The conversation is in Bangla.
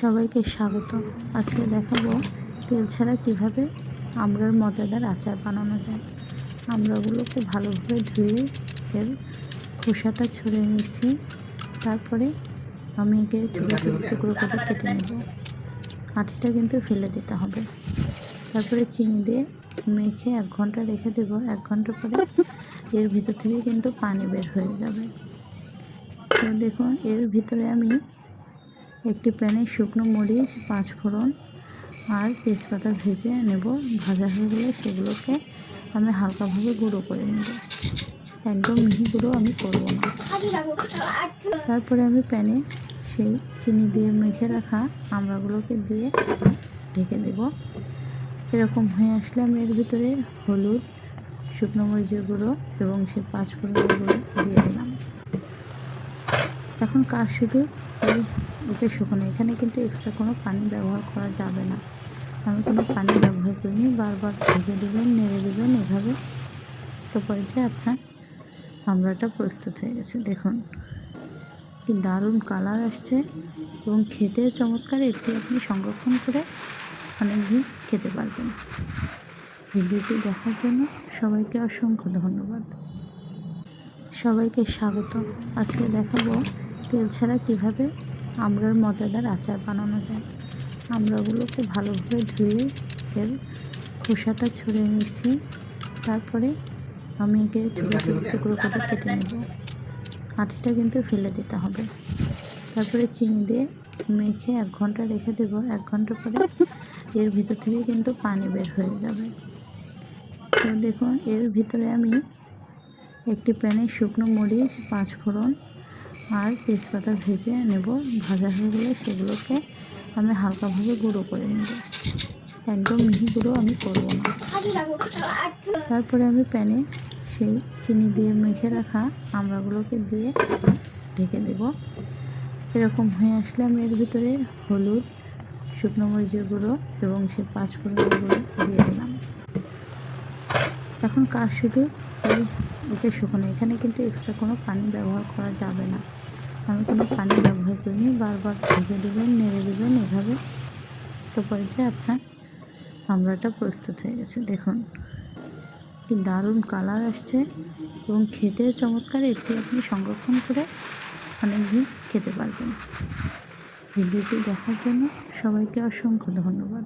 সবাইকে স্বাগত। আজকে দেখাবো তেল ছাড়া কিভাবে আমড়ার মজাদার আচার বানানো যায়। আমড়াগুলোকে ভালোভাবে ধুয়ে এর খোসাটা ছড়িয়ে নিচ্ছি। তারপরে আমি একে ছোটো ছোটো টুকরো করে কেটে নেব। আঠিটা কিন্তু ফেলে দিতে হবে। তারপরে চিনি দিয়ে মেখে 1 ঘন্টা রেখে দেব। 1 ঘন্টা পরে এর ভিতর থেকে কিন্তু পানি বের হয়ে যাবে। তো দেখুন, এর ভিতরে আমি একটি প্যানে শুকনো মরিচ, 5 ফোড়ন আর তেজপাতা ভেজে নেব। ভাজা হয়ে গেলে সেগুলোকে আমি হালকাভাবে গুঁড়ো করে নেব। একদম মিহি গুঁড়ো আমি করব না। তারপরে আমি প্যানে সেই চিনি দিয়ে মেখে রাখা আমড়াগুলোকে দিয়ে ঢেকে দেব। এরকম হয়ে আসলে আমি এর ভিতরে হলুদ, শুকনো মরিচের গুঁড়ো এবং সেই 5 ফোড়নের গুঁড়ো দিয়ে দিলাম। এখন কাজ শুধু ওকে শুকানো। এখানে কিন্তু এক্সট্রা কোনো পানি ব্যবহার করা যাবে না। আমি কোনো পানি ব্যবহার করিনি। বারবার ঢেকে দেবেন, নেড়ে দেবেন এভাবে। তো পর্যায়ে আপনার আমড়াটা প্রস্তুত হয়ে গেছে। দেখুন কি দারুণ কালার আসছে এবং খেতে চমৎকার। এটি আপনি সংরক্ষণ করে অনেক দিন খেতে পারবেন। ভিডিওটি দেখার জন্য সবাইকে অসংখ্য ধন্যবাদ। সবাইকে স্বাগত। আজকে দেখাবো তেল ছাড়া কিভাবে আমড়ার মজাদার আচার বানানো যায়। আমড়াগুলোকে ভালোভাবে ধুয়ে এর খোসাটা ছড়িয়ে নিচ্ছি। তারপরে আমি একে ছোটো ছোটো টুকরো করে কেটে নেব। আঠিটা কিন্তু ফেলে দিতে হবে। তারপরে চিনি দিয়ে মেখে 1 ঘন্টা রেখে দেব। 1 ঘন্টা পরে এর ভিতর থেকে কিন্তু পানি বের হয়ে যাবে। তো দেখুন, এর ভিতরে আমি একটি প্যানে শুকনো মরিচ, 5 ফোড়ন আর তেজপাতা ভেজে নেব। ভাজা হয়ে গেলে সেগুলোকে আমি হালকাভাবে গুঁড়ো করে নেব। একদম মিহি গুঁড়ো আমি করব না। তারপরে আমি প্যানে সেই চিনি দিয়ে মেখে রাখা আমড়াগুলোকে দিয়ে ঢেকে দেব। এরকম হয়ে আসলে আমি এর ভিতরে হলুদ, শুকনো মরিচের গুঁড়ো এবং সেই 5 ফোড়নের গুঁড়ো দিয়ে দিলাম। এখন কাজ শুধু ওকে শুকানো। এখানে কিন্তু এক্সট্রা কোনো পানি ব্যবহার করা যাবে না। আমি কোনো পানি ব্যবহার করিনি। বারবার ঢেকে দেবেন, নেড়ে দেবেন এভাবে। তো পর্যায়ে আপনার আমড়াটা প্রস্তুত হয়ে গেছে। দেখুন কি দারুণ কালার আসছে এবং খেতে চমৎকার। এটি আপনি সংরক্ষণ করে অনেক দিন খেতে পারবেন। ভিডিওটি দেখার জন্য সবাইকে অসংখ্য ধন্যবাদ।